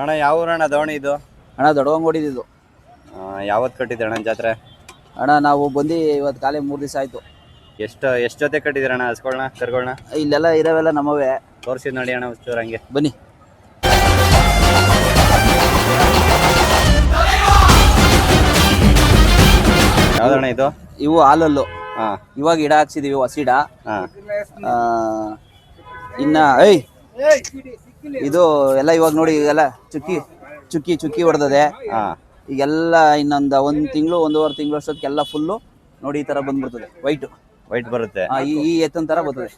ಅಣ್ಣ ಯಾವ ಊರಣ್ಣ ದೋಣಿ ಇದು? ಅಣ್ಣ ದೊಡ್ಡವಂಗೋಡಿದ್ದು. ಯಾವತ್ತು ಕಟ್ಟಿದ್ದೆ ಅಣ್ಣ ಜಾತ್ರೆ? ಅಣ್ಣ ನಾವು ಬಂದು ಇವತ್ತು ಕಾಲೇ 3 ದಿವಸ ಆಯ್ತು. ಎಷ್ಟು ಜೊತೆ ಕಟ್ಟಿದ್ದೀರಣ್ಣ ಹಸ್ಗಳನ್ನ ಕರುಗಳನ್ನ? ಇಲ್ಲೆಲ್ಲ ಇರೋವೆಲ್ಲ ನಮ್ಮವೇ. ತೋರಿಸಿ ನೋಡಿ ಅಣ್ಣ ಒಂಚೂರು ಹಂಗೆ ಬನ್ನಿ. ಯಾವ್ದಣ್ಣ ಇದು? ಇವು ಹಾಲಲ್ಲು. ಇವಾಗ ಗಿಡ ಹಾಕ್ಸಿದೀವಿ ಹೊಸಿಡ. ಇನ್ನ ಇದು ಎಲ್ಲ ಇವಾಗ ನೋಡಿ ಈಗೆಲ್ಲ ಚುಕ್ಕಿ ಹೊಡೆದದೆ. ಈಗೆಲ್ಲ ಇನ್ನೊಂದು 1 ತಿಂಗಳು 1.5 ತಿಂಗಳು ಅಷ್ಟೊತ್ತಿಗೆಲ್ಲ ಫುಲ್ಲು ನೋಡಿ ಈ ತರ ಬಂದ್ಬಿಡ್ತದೆ. ವೈಟ್ ಬರುತ್ತೆ. ಈ ಎತ್ತನ ತರ ಬರ್ತದೆ.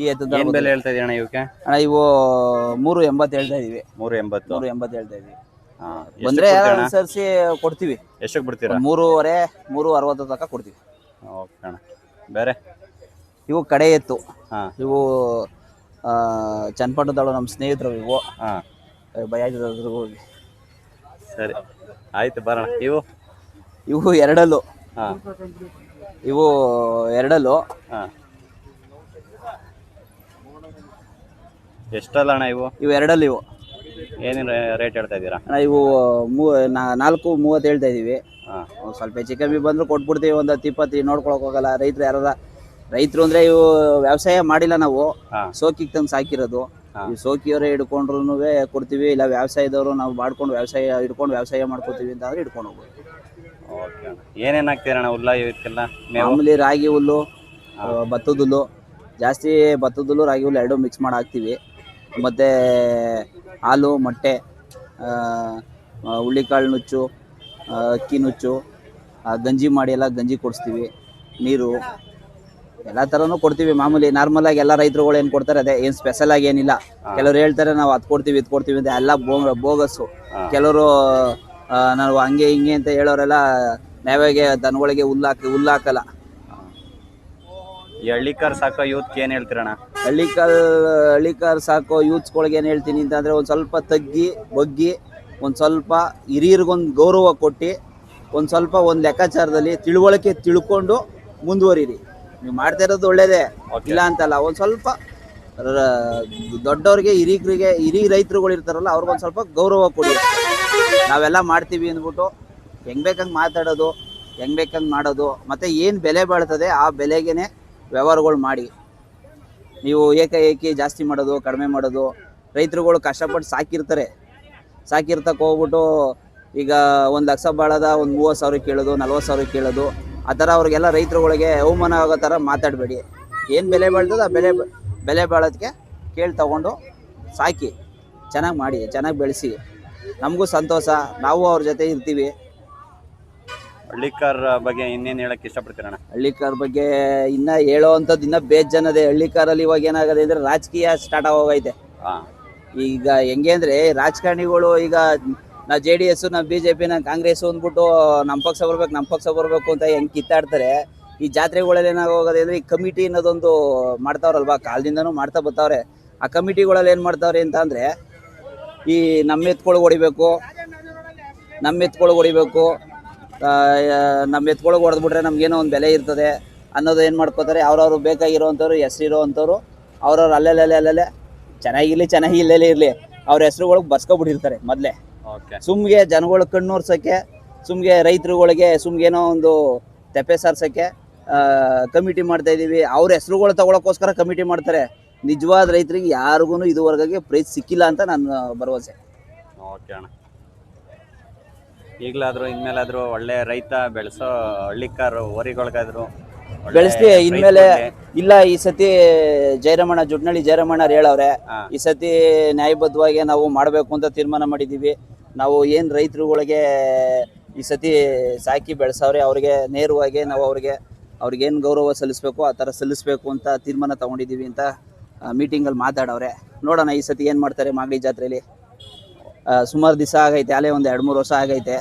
ಈ ಎತ್ತನ ತರ ಬೆಲೆ ಹೇಳ್ತಾ ಇದೀಯ ಅಣ್ಣ ಇವಕ್ಕೆ? ಅಣ್ಣ ಇವು 380 ಹೇಳ್ತಾ ಇದೀವಿ. 380 ಹೇಳ್ತಾ ಇದೀವಿ. ಬಂದ್ರೆ ಅನುಸರಿಸಿ ಕೊಡ್ತೀವಿ. ಎಷ್ಟಕ್ಕೆ ಬಿಡ್ತೀರಾ? 3.5 3.60 ತನಕ ಕೊಡ್ತೀವಿ. ಓಕೆ ಅಣ್ಣ. ಬೇರೆ ಇವು ಕಡೆ ಎತ್ತು. ಇವು ಚನ್ನಪಟ್ಟಣದಳು ನಮ್ಮ ಸ್ನೇಹಿತರು. ಇವು ಭಯ ಆಯ್ತದ ಹೋಗಿ. ಸರಿ ಆಯ್ತು ಬರೋಣ. ಇವು ಎರಡಲ್ಲು. ಇವು ಎರಡಲ್ಲು. ಎಷ್ಟಲ್ಲ ಅಣ್ಣ ಇವು ಎರಡಲ್ಲಿ. ಇವು ಏನೇನು ರೇಟ್ ಹೇಳ್ತಾ ಇದ್ದೀರಾ ಅಣ್ಣ? ಇವು 4.30 ಹೇಳ್ತಾ ಇದೀವಿ. ಸ್ವಲ್ಪ ಹೆಚ್ಚು ಕಮ್ಮಿ ಬಂದ್ರು ಕೊಟ್ಬಿಡ್ತೀವಿ. ಒಂದು 10-20 ನೋಡ್ಕೊಳಕ್ ಹೋಗಲ್ಲ. ರೈತರು ಅಂದ್ರೆ ಇವು ವ್ಯವಸಾಯ ಮಾಡಿಲ್ಲ ನಾವು. ಸೋಕಿಗೆ ತಂದು ಸಾಕಿರೋದು. ಈ ಸೋಕಿಯವರೇ ಹಿಡ್ಕೊಂಡ್ರು ಕೊಡ್ತೀವಿ. ಇಲ್ಲ ವ್ಯವಸಾಯದವರು ನಾವು ಮಾಡ್ಕೊಂಡು ವ್ಯವಸಾಯ ಮಾಡ್ಕೋತೀವಿ ಅಂತ ಅಂದ್ರೆ ಹಿಡ್ಕೊಂಡು ಹೋಗ್ಬೋದು. ಏನೇನು ಹಾಕ್ತೀರಣ್ಣ ಹುಲ್ಲ ಇವಕ್ಕೆಲ್ಲ? ಮಾಮೂಲಿ ರಾಗಿ ಹುಲ್ಲು, ಭತ್ತದ ಹುಲ್ಲು. ಜಾಸ್ತಿ ಭತ್ತದ ಹುಲ್ಲು ರಾಗಿ ಹುಲ್ಲು 2 ಮಿಕ್ಸ್ ಮಾಡಿ ಹಾಕ್ತೀವಿ. ಮತ್ತು ಹಾಲು, ಮೊಟ್ಟೆ, ಹುಳ್ಳಿಕಾಳು ನುಚ್ಚು, ಅಕ್ಕಿ ನುಚ್ಚು, ಗಂಜಿ ಮಾಡಿ ಎಲ್ಲ ಗಂಜಿ ಕೊಡಿಸ್ತೀವಿ. ನೀರು ಎಲ್ಲ ಥರನೂ ಕೊಡ್ತೀವಿ. ಮಾಮೂಲಿ ನಾರ್ಮಲಾಗಿ ಎಲ್ಲ ರೈತರುಗಳು ಏನು ಕೊಡ್ತಾರೆ ಅದೇ. ಏನು ಸ್ಪೆಷಲ್ ಆಗಿ ಏನಿಲ್ಲ. ಕೆಲವರು ಹೇಳ್ತಾರೆ ನಾವು ಅದು ಕೊಡ್ತೀವಿ ಇದು ಕೊಡ್ತೀವಿ ಅಂತ. ಎಲ್ಲ ಬೋಗಸ್ಸು. ಕೆಲವರು ನಾವು ಹಂಗೆ ಹಿಂಗೆ ಅಂತ ಹೇಳೋರೆಲ್ಲ ನ್ಯಾಯವಾಗಿ ದನಗಳಿಗೆ ಹುಲ್ಲು ಹಾಕಲ್ಲ. ಈ ಹಳ್ಳಿಕಾರ್ ಸಾಕೋ ಯೂತ್ಗೆ ಏನು ಹೇಳ್ತೀರಣ್ಣ? ಹಳ್ಳಿಕಾರ್ ಸಾಕೋ ಯೂತ್ಸ್ಗಳಿಗೆ ಏನು ಹೇಳ್ತೀನಿ ಅಂತಂದರೆ, ಒಂದು ಸ್ವಲ್ಪ ಬಗ್ಗಿ ಒಂದು ಸ್ವಲ್ಪ ಹಿರಿಯರಿಗೊಂದು ಗೌರವ ಕೊಟ್ಟು ಒಂದು ಸ್ವಲ್ಪ ಒಂದು ಲೆಕ್ಕಾಚಾರದಲ್ಲಿ ತಿಳುವಳಿಕೆ ತಿಳ್ಕೊಂಡು ಮುಂದುವರಿರಿ. ನೀವು ಮಾಡ್ತಾ ಇರೋದು ಒಳ್ಳೇದೇ, ಇಲ್ಲ ಅಂತಲ್ಲ. ಒಂದು ಸ್ವಲ್ಪ ದೊಡ್ಡವ್ರಿಗೆ ಹಿರಿಯ ರೈತರುಗಳು ಇರ್ತಾರಲ್ಲ ಅವ್ರಿಗೊಂದು ಸ್ವಲ್ಪ ಗೌರವ ಕೊಡಿ. ನಾವೆಲ್ಲ ಮಾಡ್ತೀವಿ ಅಂದ್ಬಿಟ್ಟು ಹೆಂಗೆ ಬೇಕಂಗೆ ಮಾತಾಡೋದು, ಹೆಂಗೆ ಬೇಕಂಗೆ ಮಾಡೋದು. ಮತ್ತು ಏನು ಬೆಲೆ ಬಾಳ್ತದೆ ಆ ಬೆಲೆಗೇ ವ್ಯವಹಾರಗಳು ಮಾಡಿ. ನೀವು ಏಕಾಏಕಿ ಜಾಸ್ತಿ ಮಾಡೋದು ಕಡಿಮೆ ಮಾಡೋದು. ರೈತರುಗಳು ಕಷ್ಟಪಟ್ಟು ಸಾಕಿರ್ತಕ್ಕೆ ಹೋಗ್ಬಿಟ್ಟು ಈಗ 1 ಲಕ್ಷ ಬಾಳದ 30,000 ಕೇಳೋದು, 40,000 ಕೇಳೋದು. ಆ ಥರ ಅವ್ರಿಗೆಲ್ಲ ರೈತರುಗಳಿಗೆ ಅವಮಾನ ಆಗೋ ಥರ ಮಾತಾಡಬೇಡಿ. ಏನು ಬೆಲೆ ಬಾಳ್ತದೆ ಆ ಬೆಲೆ ಬಾಳೋದಕ್ಕೆ ಕೇಳಿ ತಗೊಂಡು ಸಾಕಿ ಚೆನ್ನಾಗಿ ಮಾಡಿ, ಚೆನ್ನಾಗಿ ಬೆಳೆಸಿ. ನಮಗೂ ಸಂತೋಷ, ನಾವು ಅವ್ರ ಜೊತೆ ಇರ್ತೀವಿ. ಹಳ್ಳಿಕಾರ್ ಬಗ್ಗೆ ಇನ್ನೇನು ಹೇಳಕ್ಕೆ ಇಷ್ಟಪಡ್ತೀರಣ್ಣ? ಹಳ್ಳಿಕಾರ್ ಬಗ್ಗೆ ಇನ್ನೂ ಹೇಳೋ ಅಂಥದ್ದು ಇನ್ನೂ ಬೇಜಾನದೆ. ಹಳ್ಳಿಕಾರಲ್ಲಿ ಇವಾಗ ಏನಾಗದೆ ಅಂದರೆ ರಾಜಕೀಯ ಸ್ಟಾರ್ಟ್ ಆಗೋಗೈತೆ. ಈಗ ಹೆಂಗೆ ಅಂದರೆ ರಾಜಕಾರಣಿಗಳು ಈಗ ನಾ JDS, ನಾ BJP, ನಾ ಕಾಂಗ್ರೆಸ್ ಅಂದ್ಬಿಟ್ಟು ನಮ್ಮ ಪಕ್ಷ ಬರಬೇಕು ಅಂತ ಹೆಂಗೆ ಕಿತ್ತಾಡ್ತಾರೆ. ಈ ಜಾತ್ರೆಗಳಲ್ಲಿ ಏನಾಗೋಗದೆ ಅಂದರೆ ಈ ಕಮಿಟಿ ಅನ್ನೋದೊಂದು ಮಾಡ್ತಾವ್ರಲ್ವ, ಕಾಲದಿಂದನೂ ಮಾಡ್ತಾ ಬರ್ತಾವ್ರೆ. ಆ ಕಮಿಟಿಗಳಲ್ಲಿ ಏನು ಮಾಡ್ತಾವ್ರೆ ಅಂತ ಅಂದರೆ ಈ ನಮ್ಮ ಎತ್ಕೊಳಗೆ ಹೊಡಿಬೇಕು, ನಮ್ಮ ಎತ್ಕೊಳಗೆ ಹೊಡೆದ್ಬಿಟ್ರೆ ನಮಗೇನೋ ಒಂದು ಬೆಲೆ ಇರ್ತದೆ ಅನ್ನೋದು ಏನು ಮಾಡ್ಕೋತಾರೆ. ಅವ್ರವ್ರು ಬೇಕಾಗಿರೋವಂಥವ್ರು, ಹೆಸರಿರೋ ಅಂಥವ್ರು ಅವ್ರವ್ರು ಅಲ್ಲೇ ಚೆನ್ನಾಗಿಲ್ಲೇ ಇರಲಿ ಅವ್ರ ಹೆಸ್ರುಗಳಿಗೆ ಬರ್ಸ್ಕೊಬಿಟ್ಟಿರ್ತಾರೆ ಮೊದಲೇ. ಸುಮ್ಗೆ ಜನಗಳ ಕಣ್ಣೋರ್ಸೋಕ್ಕೆ, ಸುಮ್ಗೆ ರೈತರುಗಳಿಗೆ ಸುಮ್ಗೇನೋ ಒಂದು ತೆಪ್ಪೆ ಸಾರ್ಸೋಕ್ಕೆ ಕಮಿಟಿ ಮಾಡ್ತಾ ಇದ್ದೀವಿ. ಅವ್ರ ಹೆಸ್ರುಗಳು ತಗೊಳಕ್ಕೋಸ್ಕರ ಕಮಿಟಿ ಮಾಡ್ತಾರೆ. ನಿಜವಾದ ರೈತರಿಗೆ ಯಾರಿಗೂ ಇದುವರೆಗೆ ಪ್ರೈಸ್ ಸಿಕ್ಕಿಲ್ಲ ಅಂತ ನನ್ನ ಭರವಸೆ. ಓಕೆ ಅಣ್ಣ. ಈಗಲಾದರೂ ಇನ್ಮೇಲಾದರೂ ಒಳ್ಳೆ ರೈತ ಬೆಳೆಸೋ ಹಳ್ಳಿಕಾರು ಓರಿಗಳಿಗಾದ್ರು ಬೆಳೆಸ್ತೀವಿ. ಇನ್ಮೇಲೆ ಇಲ್ಲ, ಈ ಸತಿ ಜುಡ್ನಳ್ಳಿ ಜಯರಮಣ್ಣರು ಹೇಳವ್ರೆ, ಈ ಸತಿ ನ್ಯಾಯಬದ್ಧವಾಗಿ ನಾವು ಮಾಡಬೇಕು ಅಂತ ತೀರ್ಮಾನ ಮಾಡಿದ್ದೀವಿ. ನಾವು ಏನು ರೈತರುಗಳಿಗೆ ಈ ಸತಿ ಸಾಕಿ ಬೆಳೆಸವ್ರೆ ಅವ್ರಿಗೆ ನೇರವಾಗಿ ನಾವು ಅವ್ರಿಗೇನು ಗೌರವ ಸಲ್ಲಿಸಬೇಕು ಆ ಥರ ಸಲ್ಲಿಸಬೇಕು ಅಂತ ತೀರ್ಮಾನ ತೊಗೊಂಡಿದ್ದೀವಿ ಅಂತ ಮೀಟಿಂಗಲ್ಲಿ ಮಾತಾಡವ್ರೆ. ನೋಡೋಣ ಈ ಸತಿ ಏನು ಮಾಡ್ತಾರೆ. ಮಾಗಡಿ ಜಾತ್ರೆಯಲ್ಲಿ ಸುಮಾರು ದಿವಸ ಆಗೈತೆ, ಅಲ್ಲೇ ಒಂದು 2-3 ವರ್ಷ ಆಗೈತೆ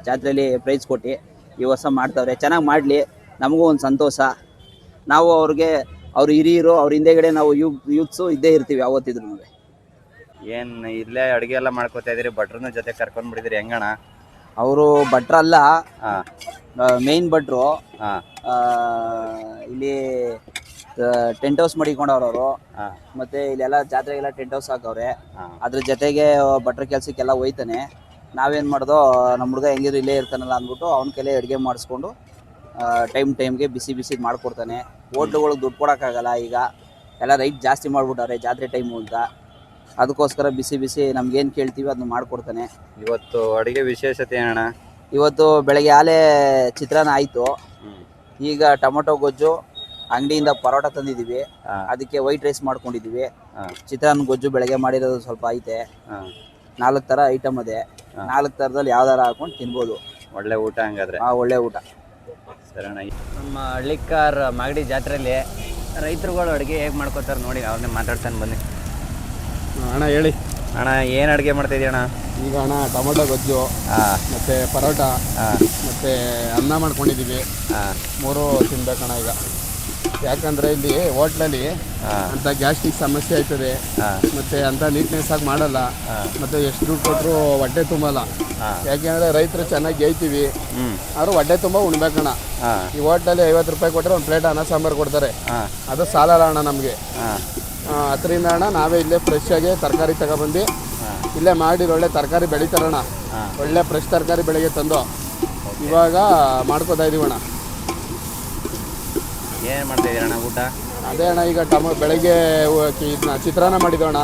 ಜಾತ್ರೆಯಲ್ಲಿ ಪ್ರೈಸ್ ಕೊಟ್ಟು. ಈ ವರ್ಷ ಮಾಡ್ತಾವ್ರೆ, ಚೆನ್ನಾಗಿ ಮಾಡಲಿ. ನಮಗೂ ಒಂದು ಸಂತೋಷ. ನಾವು ಅವ್ರು ಹಿರಿಯರು, ಅವ್ರ ಹಿಂದೆಗಡೆ ನಾವು ಯೂತ್ಸು ಇದ್ದೇ ಇರ್ತೀವಿ ಯಾವತ್ತಿದ್ರು. ಏನು ಇಲ್ಲೇ ಅಡುಗೆ ಎಲ್ಲ ಮಾಡ್ಕೋತಾ ಇದ್ದೀರಿ, ಭಟ್ರನ್ನ ಜೊತೆ ಕರ್ಕೊಂಡ್ಬಿಟ್ಟಿದ್ದೀರಿ, ಹೆಂಗಣ್ಣ? ಅವರು ಭಟ್ರಲ್ಲ, ಮೇನ್ ಭಟ್ರು. ಇಲ್ಲಿ ಟೆಂಟ್ ಹೌಸ್ ಮಾಡಿಕೊಂಡವ್ರು ಅವರು. ಹಾ ಮತ್ತೆ ಇಲ್ಲೆಲ್ಲ ಜಾತ್ರೆಗೆಲ್ಲ ಟೆಂಟ್ ಹೌಸ್ ಹಾಕವ್ರೆ. ಹಾ ಅದ್ರ ಜೊತೆಗೆ ಭಟ್ರ ಕೆಲ್ಸಕ್ಕೆಲ್ಲ ಹೋಯ್ತಾನೆ. ನಾವೇನು ಮಾಡ್ದೋ, ನಮ್ಮ ಹುಡುಗ ಹೆಂಗಿದ್ರು ಇಲ್ಲೇ ಇರ್ತಾನಲ್ಲ ಅಂದ್ಬಿಟ್ಟು ಅವ್ನ ಕೈಲೇ ಅಡುಗೆ ಮಾಡಿಸ್ಕೊಂಡು ಟೈಮ್ಗೆ ಬಿಸಿ ಬಿಸಿ ಮಾಡಿಕೊಡ್ತಾನೆ. ಹೋಟ್ಲುಗಳಿಗೆ ದುಡ್ಡು ಕೊಡೋಕ್ಕಾಗಲ್ಲ, ಈಗ ಎಲ್ಲ ರೈಟ್ ಜಾಸ್ತಿ ಮಾಡಿಬಿಟ್ಟಾರೆ ಜಾತ್ರೆ ಟೈಮು ಅಂತ. ಅದಕ್ಕೋಸ್ಕರ ಬಿಸಿ ಬಿಸಿ ನಮ್ಗೇನು ಕೇಳ್ತೀವಿ ಅದನ್ನ ಮಾಡಿಕೊಡ್ತಾನೆ. ಇವತ್ತು ಅಡುಗೆ ವಿಶೇಷತೆ ಏನಣ್ಣ? ಇವತ್ತು ಬೆಳಗ್ಗೆ ಆಲೇ ಚಿತ್ರಾನ್ನ ಆಯಿತು. ಈಗ ಟೊಮೊಟೊ ಗೊಜ್ಜು, ಅಂಗಡಿಯಿಂದ ಪರೋಟ ತಂದಿದ್ದೀವಿ, ಅದಕ್ಕೆ ವೈಟ್ ರೈಸ್ ಮಾಡ್ಕೊಂಡಿದ್ದೀವಿ. ಚಿತ್ರಾನ್ನ ಗೊಜ್ಜು ಬೆಳಗ್ಗೆ ಮಾಡಿರೋದು ಸ್ವಲ್ಪ ಐತೆ. 4 ಥರ ಐಟಮ್ ಅದೇ. 4 ಥರದಲ್ಲಿ ಯಾವ್ದಾರ ಹಾಕೊಂಡು ತಿನ್ಬೋದು. ಒಳ್ಳೆ ಊಟ ಹಂಗಾದ್ರೆ. ಒಳ್ಳೆ ಊಟ. ಸರಿಣ್ಣ. ನಮ್ಮ ಹಳ್ಳಿಕಾರ್ ಮಾಗಡಿ ಜಾತ್ರೆಯಲ್ಲಿ ರೈತರುಗಳು ಅಡುಗೆ ಹೇಗೆ ಮಾಡ್ಕೋತಾರೆ ನೋಡಿ, ಅವ್ರನ್ನೇ ಮಾತಾಡ್ತಾನೆ ಬನ್ನಿ. ಅಣ್ಣ ಹೇಳಿ ಅಣ್ಣ, ಏನು ಅಡುಗೆ ಮಾಡ್ತಾಯಿದ್ದೀಯ ಅಣ್ಣ? ಈಗ ಅಣ್ಣ ಟೊಮೊಟೊ ಗೊಜ್ಜು, ಮತ್ತು ಪರೋಟ, ಮತ್ತು ಅನ್ನ ಮಾಡ್ಕೊಂಡಿದ್ದೀವಿ. 3 ತಿನ್ಬೇಕಣ್ಣ ಈಗ. ಯಾಕಂದರೆ ಇಲ್ಲಿ ಹೋಟ್ಲಲ್ಲಿ ಅಂಥ ಗ್ಯಾಸ್ಟ್ರಿಕ್ ಸಮಸ್ಯೆ ಆಯ್ತದೆ, ಮತ್ತು ಅಂಥ ನೀಟ್ನೆಸ್ ಆಗಿ ಮಾಡಲ್ಲ, ಮತ್ತು ಎಷ್ಟು ದುಡ್ಡು ಕೊಟ್ಟರು ಹೊಟ್ಟೆ ತುಂಬಲ್ಲ. ಯಾಕೆಂದರೆ ರೈತರು ಚೆನ್ನಾಗಿ ಗೇಯ್ತೀವಿ, ಅವರು ಹೊಟ್ಟೆ ತುಂಬ ಉಣ್ಬೇಕಣ್ಣ. ಈ ಹೋಟ್ಲಲ್ಲಿ 50 ರೂಪಾಯಿ ಕೊಟ್ಟರೆ ಒಂದು ಪ್ಲೇಟ್ ಅನ್ನ ಸಾಂಬಾರು ಕೊಡ್ತಾರೆ, ಅದು ಸಾಲಲ್ಲ ಅಣ್ಣ ನಮಗೆ. ಅದರಿಂದ ಅಣ್ಣ ನಾವೇ ಇಲ್ಲೇ ಫ್ರೆಶ್ ಆಗಿ ತರಕಾರಿ ತಗೊಬಂದು ಇಲ್ಲೇ ಮಾಡಿ ಒಳ್ಳೆ ತರಕಾರಿ ಬೆಳಿತಾರಣ್ಣ. ಒಳ್ಳೆ ಫ್ರೆಶ್ ತರಕಾರಿ ಬೆಳಗ್ಗೆ ತಂದು ಇವಾಗ ಮಾಡ್ಕೋತಾ ಇದೀವಣ್ಣ. ಏನು ಮಾಡ್ತಾಯಿದ್ದೀರಣ್ಣ ಊಟ? ಅದೇ ಅಣ್ಣ ಈಗ ಬೆಳಗ್ಗೆ ಚಿತ್ರಾನ್ನ ಮಾಡಿದ್ದೋಣ,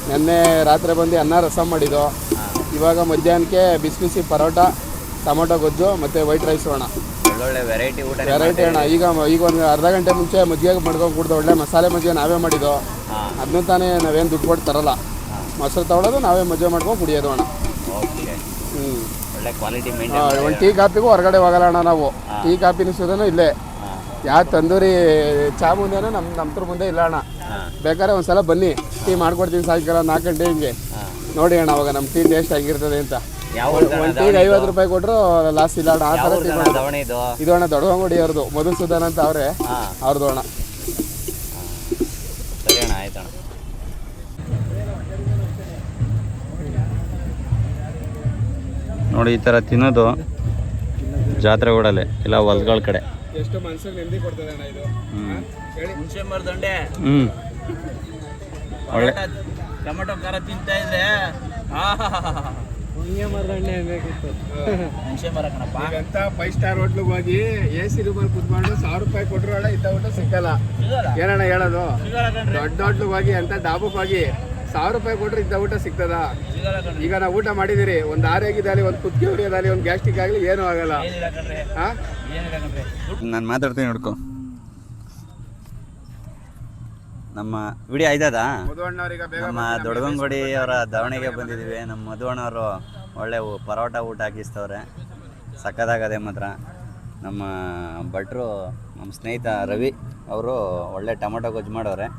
ನೆನ್ನೆ ರಾತ್ರಿ ಬಂದು ಅನ್ನ ರಸಮ್ ಮಾಡಿದ್ದು, ಇವಾಗ ಮಧ್ಯಾಹ್ನಕ್ಕೆ ಬಿಸಿ ಬಿಸಿ ಪರೋಟ, ಟೊಮೊಟೊ ಗೊಜ್ಜು ಮತ್ತು ವೈಟ್ ರೈಸು ಅಣ್ಣ. ಒಳ್ಳೊಳ್ಳೆ ವೆರೈಟಿ ಊಟ. ವೆರೈಟಿ ಅಣ್ಣ. ಈಗ ಒಂದು ಅರ್ಧ ಗಂಟೆ ಮುಂಚೆ ಮಜ್ಜಿಗೆ ಮಾಡ್ಕೊಂಡು ಕುಡ್ದು ಒಳ್ಳೆ ಮಸಾಲೆ ಮಜ್ಜಿಗೆ ನಾವೇ ಮಾಡಿದ್ದು. ಅದನ್ನು ತಾನೇ ನಾವೇನು ದುಡ್ಡು ಕೊಟ್ಟು ತರಲ್ಲ, ಮೊಸರು ತಗೊಳ್ಳೋದು ನಾವೇ ಮಜ್ಜಿಗೆ ಮಾಡ್ಕೊಂಡು ಕುಡಿಯೋದು ಅಣ್ಣ. ಓಕೆ. ಒಳ್ಳೆ ಕ್ವಾಲಿಟಿ ಒಂದು ಟೀ ಕಾಪಿಗೂ ಹೊರಗಡೆ ಹೋಗಲ್ಲ ಅಣ್ಣ ನಾವು. ಟೀ ಕಾಪಿ ನಿಲ್ಸೋದನ್ನು ಇಲ್ಲೇ. ಯಾವ ತಂದೂರಿ ಚಾ ಮುಂದೆನೂ ನಮ್ಮ ಮುಂದೆ ಇಲ್ಲ ಅಣ್ಣ. ಬೇಕಾದ್ರೆ ಒಂದ್ಸಲ ಬನ್ನಿ, ಟೀ ಮಾಡ್ಕೊಡ್ತೀನಿ ಸಾಯಂಕಾಲ 4 ಗಂಟೆ ಹಿಂಗೆ. ನೋಡಿ ಅಣ್ಣ ಅವಾಗ ನಮ್ಮ ಟೀ ಟೇಸ್ಟ್ ಆಗಿರ್ತದೆ ಅಂತ. ಒಂದು ಟೀಗೆ 50 ರೂಪಾಯಿ ಕೊಟ್ಟರು ಲಾಸ್ ಇಲ್ಲ ಅಣ್ಣ. ಆ ಥರ ಟೀ ಇದು ಅಣ್ಣ ದೊಡ್ಡಗಂಗೋಡಿ ಅವ್ರದ್ದು, ಮಧುಸೂದನ್ ಅಂತ ಅವರೇ, ಅವ್ರದ್ದು ಅಣ್ಣ. ಸರಿ ಅಣ್ಣ, ಆಯ್ತಣ್ಣ. ನೋಡಿ ಈ ಥರ ತಿನ್ನೋದು ಜಾತ್ರೆಗಳಲ್ಲೇ ಇಲ್ಲ ಹೊಲ್ಗಳ ಕಡೆ. ಎಷ್ಟು ಮನಸ್ಸಿಗೆ ನೆಮ್ಮದಿ ಕೊಡ್ತದೆ ಅಣ್ಣ ಇದು. ಹುಣಸೆ ಮರದಂಡೆ ಒಳ್ಳೆ ಟೊಮೆಟೊ ಖಾರ ತಿಂತಾ ಇದ್ರೆ ಹುಣಸೆ ಮರದಂಡೆ ಬೇಕಿತ್ತು. ಹುಣಸೆ ಮರ ಕಣಪ್ಪ. ಅಂತ 5 ಸ್ಟಾರ್ ಹೋಟ್ಲಿಗೆ ಹೋಗಿ AC ರೂಮಲ್ಲಿ ಕುತ್ಕೊಂಡು 1000 ರೂಪಾಯಿ ಕೊಟ್ಟರು ಅಣ್ಣ ಇಂಥ ಊಟ ಸಿಕ್ಕಲ್ಲ. ಏನಣ್ಣ ಹೇಳೋದು? ದೊಡ್ಡ ಹೋಟ್ಲಿಗೆ ಹೋಗಿ ಅಂತ ಡಾಬಕ್ಕೆ ಹೋಗಿ 1000 ರೂಪಾಯಿ ಕೊಟ್ಟರು ಇಂಥ ಊಟ ಸಿಗ್ತದ? ಈಗ ನಾವು ಊಟ ಮಾಡಿದಿರಿ, ಒಂದು ಆರೋಗ್ಯದಲ್ಲಿ, ಒಂದು ಕುತ್ತಿಗೆ ಉರಿಯೋದಾಗಲಿ, ಒಂದು ಗ್ಯಾಸ್ಟ್ರಿಕ್ ಆಗಲಿ ಏನೂ ಆಗಲ್ಲ. ನಾನು ಮಾತಾಡ್ತೀನಿ ನೋಡ್ಕೊ. ನಮ್ಮ ವಿಡಿಯೋ ಆಯ್ತದ? ನಮ್ಮ ದೊಡ್ಡಗಂಗೋಡಿ ಅವರ ದಾವಣಗೆರೆ ಬಂದಿದ್ದೀವಿ. ನಮ್ಮ ಮಧುವಣ್ಣವರು ಒಳ್ಳೆ ಪರೋಟ ಊಟ ಹಾಕಿಸ್ತವ್ರೆ, ಸಕ್ಕತ್ತಾಗದೆ ಮಾತ್ರ. ನಮ್ಮ ಭಟ್ರು, ನಮ್ಮ ಸ್ನೇಹಿತ ರವಿ ಅವರು ಒಳ್ಳೆ ಟೊಮೊಟೊ ಗೊಜ್ಜು ಮಾಡೋರೆ.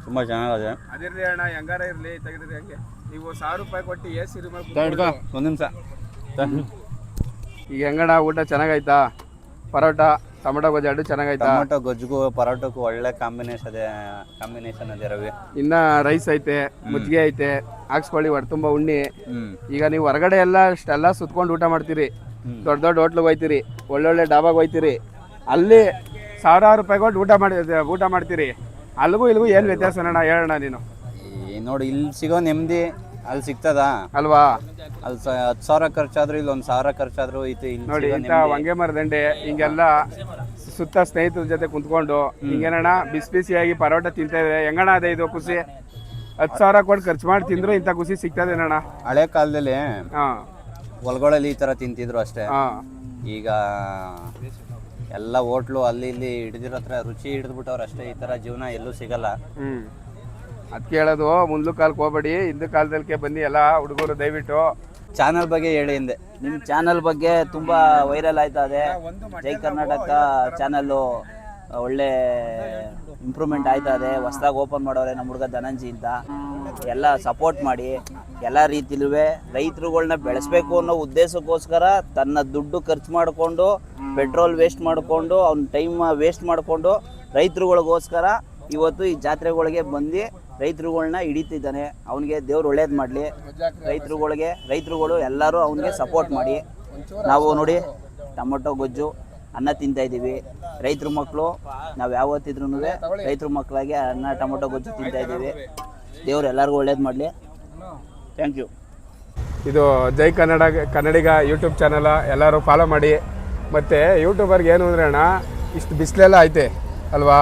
ತುಂಬ ಚೆನ್ನಾಗಿದೆ. ಅದಿರಲಿ ಅಣ್ಣ, ಹೆಂಗಾರ ಇರಲಿ ತೆಗೆದ್ರಿ. ಹಂಗೆ ನೀವು 1000 ರೂಪಾಯಿ ಕೊಟ್ಟು AC ರೂಮಲ್ಲಿ ಒಂದು ನಿಮಿಷ. ಈಗ ಹೆಂಗಣ್ಣ ಊಟ ಚೆನ್ನಾಗೈತಾ? ಪರೋಟ ಟೊಮೊಟೊ ಗೊಜ್ಜು ಎರಡು ಚೆನ್ನಾಗೈತಾ? ಟೊಮೊಟೊ ಗೊಜ್ಜಿಗೂ ಪರೋಟಕ್ಕೂ ಒಳ್ಳೆ ಕಾಂಬಿನೇಷನ್ ಅದೇ ರವಿ. ಇನ್ನ ರೈಸ್ ಐತೆ, ಮುದ್ದೆ ಐತೆ, ಹಾಕ್ಸ್ಕೊಳ್ಳಿ ಹೊಟ್ಟೆ ತುಂಬ ಉಣ್ಣಿ. ಈಗ ನೀವು ಹೊರಗಡೆ ಎಲ್ಲ ಸುತ್ಕೊಂಡು ಊಟ ಮಾಡ್ತೀರಿ, ದೊಡ್ಡ ದೊಡ್ಡ ಹೋಟ್ಲಿಗೆ ಹೋಯ್ತೀರಿ, ಒಳ್ಳೊಳ್ಳೆ ಡಾಬಾಗೆ ಹೋಯ್ತೀರಿ, ಅಲ್ಲಿ 1000 ರೂಪಾಯಿ ಕೊಟ್ಟು ಊಟ ಮಾಡ್ತೀರಿ. ಅಲ್ಲಿಗೂ ಇಲ್ಲಿಗೂ ಏನು ವ್ಯತ್ಯಾಸ ಅಣ್ಣ ಹೇಳೋಣ ನೀನು? ನೋಡಿ, ಇಲ್ಲಿ ಸಿಗೋ ನೆಮ್ಮದಿ ಅಲ್ಲಿ ಸಿಗ್ತದ ಅಲ್ವಾ? ಅಲ್ಲಿ 10,000 ಖರ್ಚಾದ್ರು ಇಲ್ಲಿ 1,000 ಖರ್ಚಾದ್ರು ಐತೆ. ಇಲ್ಲಿ ನೋಡಿ ಇಂಥ ಹೊಂಗೆ ಮರದಂಡೆ ಹಿಂಗೆಲ್ಲ ಸುತ್ತ ಸ್ನೇಹಿತರ ಜೊತೆ ಕುಂತ್ಕೊಂಡು ಹಿಂಗೇನಣ್ಣ ಬಿಸಿ ಬಿಸಿಯಾಗಿ ಪರೋಟ ತಿಂತಾ ಇದ್ರೆ ಹೆಂಗಣ್ಣ ಅದೇ ಇದು ಖುಷಿ? 10,000 ಕೊಟ್ಟು ಖರ್ಚು ಮಾಡಿ ತಿಂದ್ರು ಇಂಥ ಖುಷಿ ಸಿಗ್ತದೇನಣ್ಣ? ಹಳೆ ಕಾಲದಲ್ಲಿ ಹೊಲಗಳಲ್ಲಿ ಈ ತರ ತಿಂತಿದ್ರು ಅಷ್ಟೇ. ಈಗ ಎಲ್ಲ ಹೋಟ್ಲು ಅಲ್ಲಿ ಇಲ್ಲಿ ಹಿಡಿದಿರೋ ಹತ್ರ ರುಚಿ ಹಿಡಿದ್ಬಿಟ್ಟವ್ರು ಅಷ್ಟೇ. ಈ ತರ ಜೀವನ ಎಲ್ಲೂ ಸಿಗಲ್ಲ. ಅದಕ್ಕೆ ಹೇಳೋದು, ಮುಂದ್ಲು ಕಾಲಕ್ಕೆ ಹೋಗ್ಬೇಡಿ, ಹಿಂದೂ ಕಾಲದಲ್ಲಿಗೆ ಬನ್ನಿ ಎಲ್ಲ ಹುಡುಗರು. ದಯವಿಟ್ಟು ಚಾನಲ್ ಬಗ್ಗೆ ಹೇಳಿ. ಹಿಂದೆ ನಿಮ್ಮ ಚಾನಲ್ ಬಗ್ಗೆ ತುಂಬ ವೈರಲ್ ಆಯ್ತಾ ಇದೆ. ಜೈ ಕರ್ನಾಟಕ ಚಾನಲ್ಲು ಒಳ್ಳೆ ಇಂಪ್ರೂವ್ಮೆಂಟ್ ಆಯ್ತಾ ಇದೆ. ಹೊಸ್ದಾಗಿ ಓಪನ್ ಮಾಡೋರೆ ನಮ್ಮ ಹುಡುಗ ಧನಂಜಿ ಅಂತ. ಎಲ್ಲ ಸಪೋರ್ಟ್ ಮಾಡಿ, ಎಲ್ಲ ರೀತಿಲೂ ರೈತರುಗಳನ್ನ ಬೆಳೆಸಬೇಕು ಅನ್ನೋ ಉದ್ದೇಶಕ್ಕೋಸ್ಕರ ತನ್ನ ದುಡ್ಡು ಖರ್ಚು ಮಾಡಿಕೊಂಡು, ಪೆಟ್ರೋಲ್ ವೇಸ್ಟ್ ಮಾಡಿಕೊಂಡು, ಅವ್ನ ಟೈಮ್ ವೇಸ್ಟ್ ಮಾಡಿಕೊಂಡು ರೈತರುಗಳಿಗೋಸ್ಕರ ಇವತ್ತು ಈ ಜಾತ್ರೆಗಳಿಗೆ ಬಂದು ರೈತರುಗಳನ್ನ ಹಿಡಿತಿದ್ದಾನೆ. ಅವನಿಗೆ ದೇವ್ರು ಒಳ್ಳೇದು ಮಾಡಲಿ. ರೈತರುಗಳು ಎಲ್ಲರೂ ಅವನಿಗೆ ಸಪೋರ್ಟ್ ಮಾಡಿ. ನಾವು ನೋಡಿ ಟೊಮೊಟೊ ಗೊಜ್ಜು, ಅನ್ನ ತಿಂತಾ ಇದ್ದೀವಿ. ರೈತರ ಮಕ್ಕಳು ನಾವು ಯಾವತ್ತಿದ್ರೂ ರೈತರ ಮಕ್ಕಳಾಗಿ ಅನ್ನ ಟೊಮೊಟೊ ಗೊಜ್ಜು ತಿಂತಾ ಇದ್ದೀವಿ. ದೇವ್ರು ಎಲ್ಲರಿಗೂ ಒಳ್ಳೇದು ಮಾಡಲಿ. Thank you. ಇದು ಜೈ ಕನ್ನಡಿಗ ಯೂಟ್ಯೂಬ್ ಚಾನಲ್ ಎಲ್ಲರೂ ಫಾಲೋ ಮಾಡಿ. ಮತ್ತು ಯೂಟ್ಯೂಬರ್ಗೆ ಏನು ಅಂದರೆ ಅಣ್ಣ, ಇಷ್ಟು ಬಿಸಿಲೆಲ್ಲ ಐತೆ ಅಲ್ವಾ,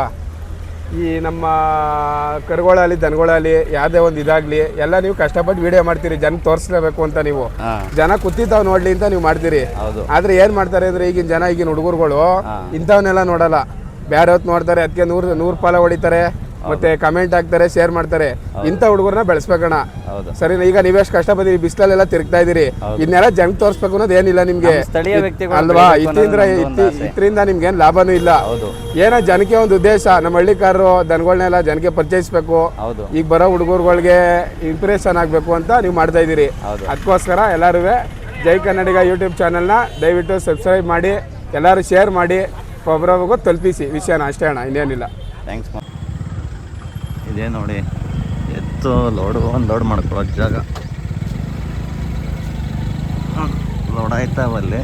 ಈ ನಮ್ಮ ಕರುಗಳಾಗಲಿ ದನಗಳಾಗಲಿ ಯಾವುದೇ ಒಂದು ಇದಾಗಲಿ ಎಲ್ಲ ನೀವು ಕಷ್ಟಪಟ್ಟು ವಿಡಿಯೋ ಮಾಡ್ತೀರಿ, ಜನಕ್ಕೆ ತೋರಿಸ್ಲೇಬೇಕು ಅಂತ. ನೀವು ಜನ ಕೂತಿದ್ದಾವೆ ನೋಡಲಿ ಅಂತ ನೀವು ಮಾಡ್ತೀರಿ. ಆದರೆ ಏನು ಮಾಡ್ತಾರೆ ಅಂದರೆ ಈಗಿನ ಹುಡುಗರುಗಳು ಇಂಥವನ್ನೆಲ್ಲ ನೋಡಲ್ಲ, ಬೇರೆ ಹೊತ್ತು ನೋಡ್ತಾರೆ. ಅದಕ್ಕೆ 100 ಫಾಲೋ ಹೊಡಿತಾರೆ, ಮತ್ತೆ ಕಮೆಂಟ್ ಹಾಕ್ತಾರೆ, ಶೇರ್ ಮಾಡ್ತಾರೆ. ಇಂಥ ಹುಡುಗರನ್ನ ಬೆಳೆಸ್ಬೇಕಣ್ಣ. ಸರಿ, ಈಗ ನೀವೆಷ್ಟು ಕಷ್ಟಪಟ್ಟಿರಿ, ಬಿಸಿಲಲ್ಲೆಲ್ಲ ತಿರುಗ್ತಾ ಇದೀರಿ, ಇದನ್ನೆಲ್ಲ ಜನಕ್ಕೆ ತೋರಿಸ್ಬೇಕು ಅನ್ನೋದು ಏನಿಲ್ಲ ನಿಮ್ಗೆ ಅಲ್ವಾ. ಇದರಿಂದ ನಿಮ್ಗೆ ಏನು ಲಾಭನೂ ಇಲ್ಲ. ಏನೋ ಜನಕ್ಕೆ ಒಂದು ಉದ್ದೇಶ, ನಮ್ಮ ಹಳ್ಳಿಕಾರರು ದನಗಳನ್ನೆಲ್ಲ ಜನಕ್ಕೆ ಪರಿಚಯಿಸ್ಬೇಕು, ಈಗ ಬರೋ ಹುಡುಗರುಗಳಿಗೆ ಇಂಪ್ರೆಷನ್ ಆಗಬೇಕು ಅಂತ ನೀವು ಮಾಡ್ತಾ ಇದ್ದೀರಿ. ಅದಕ್ಕೋಸ್ಕರ ಎಲ್ಲರೂ ಜೈ ಕನ್ನಡಿಗ ಯೂಟ್ಯೂಬ್ ಚಾನಲ್ನ ದಯವಿಟ್ಟು ಸಬ್ಸ್ಕ್ರೈಬ್ ಮಾಡಿ, ಎಲ್ಲರೂ ಶೇರ್ ಮಾಡಿ, ಒಬ್ಬರೊಬ್ಬರಿಗೂ ತಲುಪಿಸಿ ವಿಷಯನ. ಅಷ್ಟೇ ಅಣ್ಣ, ಇನ್ನೇನಿಲ್ಲ. ಥ್ಯಾಂಕ್ಸ್. ಇದೇ ನೋಡಿ ಎತ್ತು ಲೋಡ್ ಮಾಡ್ಕೊಳ್ಳೋ ಜಾಗ. ಲೋಡ್ ಆಯ್ತಾವಲ್ಲಿ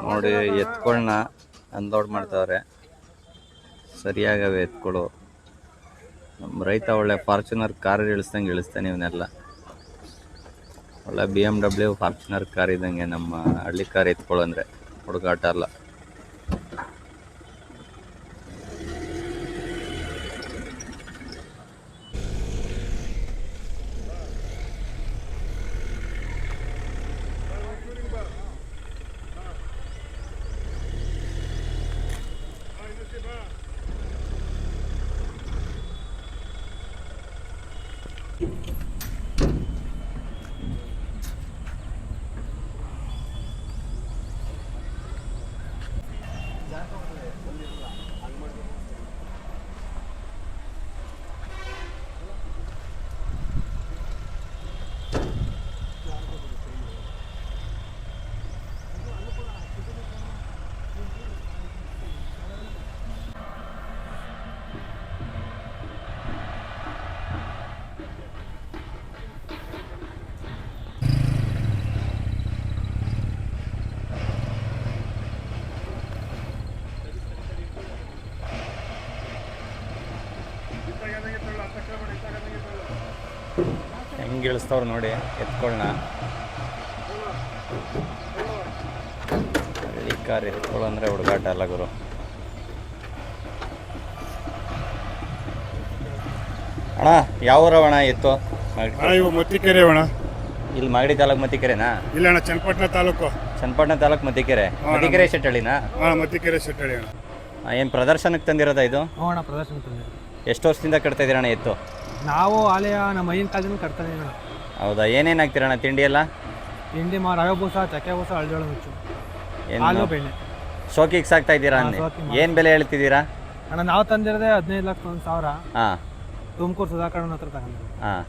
ನೋಡಿ, ಎತ್ಗಳನ್ನ ಅನ್ಲೋಡ್ ಮಾಡ್ತಾವ್ರೆ. ಸರಿಯಾಗವೆ ಎತ್ಗಳು. ನಮ್ಮ ರೈತ ಒಳ್ಳೆ ಫಾರ್ಚುನರ್ ಕಾರ್ ಇಳಿಸ್ದಂಗೆ ಇಳಿಸ್ತಾನೆ ಇವನ್ನೆಲ್ಲ. ಒಳ್ಳೆ BMW ಫಾರ್ಚುನರ್ ಕಾರ್ ಇದ್ದಂಗೆ ನಮ್ಮ ಹಳ್ಳಿ ಕಾರ್ ಎತ್ಗಳು ಅಂದರೆ ಹುಡುಗಾಟ ಅಲ್ಲ. ಹೆಂಗೆ ಇಳಿಸ್ತವ್ರು ನೋಡಿ ಎತ್ಕೊಳ್ನ. ಹಳ್ಳಿ ಕಾರ್ ಎತ್ಕೊಳ್ಳೋ ಅಂದರೆ ಹುಡುಗಾಟ ಅಲ್ಲ ಗುರು. ಅಣ್ಣ ಯಾವ ಊರವಣ ಎತ್ತು? ಇವು ಮತ್ತಿಕೆರೆ ಅಣ್ಣ. ಇಲ್ಲಿ ಮಾಗಡಿ ತಾಲೂಕು ಮತ್ತಿಕೆರೆನಾ? ಇಲ್ಲ ಅಣ್ಣ, ಚನ್ನಪಟ್ಟಣ ತಾಲೂಕು. ಚನ್ನಪಟ್ಟಣ ತಾಲೂಕು ಮತ್ತಿಕೆರೆ. ಮತ್ತಿಕೆರೆ ಶೆಟ್ಟಳ್ಳಿನಾ? ಮತ್ತಿಕೆರೆ ಶೆಟ್ಟಳ್ಳಿ ಅಣ್ಣ. ಏನು ಪ್ರದರ್ಶನಕ್ಕೆ ತಂದಿರೋದಾ ಇದು? ಅಣ್ಣ ಪ್ರದರ್ಶನ ತಂದಿರೋದು. ಎಷ್ಟು ವರ್ಷದಿಂದ ಕಟ್ತಾ ಇದ್ದೀರಣ್ಣ ಎತ್ತು? ನಾವು ಆಲಯ ನಮ್ಮ ಐನ್ ಕಾಲದಿಂದ ಕಟ್ತಾ ಇದ್ದೀವಿ. ಹೌದಾ, ಏನೇನು ಹಾಕ್ತೀರಣ್ಣ ತಿಂಡಿ ಎಲ್ಲ? ತಿಂಡಿ ರವೆ ಬೂಸ, ಚಕ್ಕೆ ಬೂಸ, ಅಳ್ಜೋಳ ನುಚ್ಚು, ಏನು ಹಾಲು ಬೆಣ್ಣೆ. ಶೋಕಿಗೆ ಸಾಕ್ತಾ ಇದ್ದೀರಾ? ಏನು ಬೆಲೆ ಹೇಳ್ತಿದ್ದೀರಾ ಅಣ್ಣ? ನಾವು ತಂದಿರೋದೇ 15 ಲಕ್ಷ 1,000. ಹಾಂ, ತುಮಕೂರು ಸುಧಾಕರಣ ಹತ್ರ ತಗೊಂಡು. ಹಾಂ,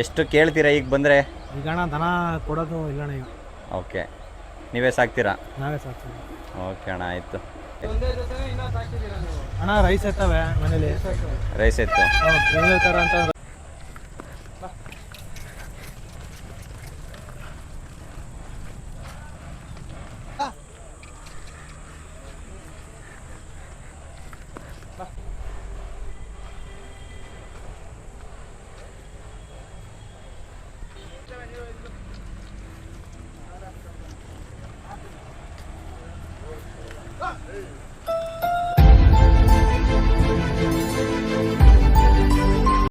ಎಷ್ಟು ಕೇಳ್ತೀರಾ ಈಗ ಬಂದರೆ? ಈಗ ಅಣ್ಣ ದನ ಕೊಡೋದು ಇಲ್ಲಣ್ಣ ಈಗ. ಓಕೆ, ನೀವೇ ಸಾಕ್ತೀರಾ? ನಾವೇ ಸಾಕ್ತೀವಿ. ಓಕೆ ಅಣ್ಣ, ಆಯಿತು. ಅಣ್ಣ ರೈಸ್ ಎತ್ತವೆ ಮನೇಲಿ. ರೈಸ್ ಎತ್ತು ಬೆಂಗಳೂರು ಥರ ಅಂತ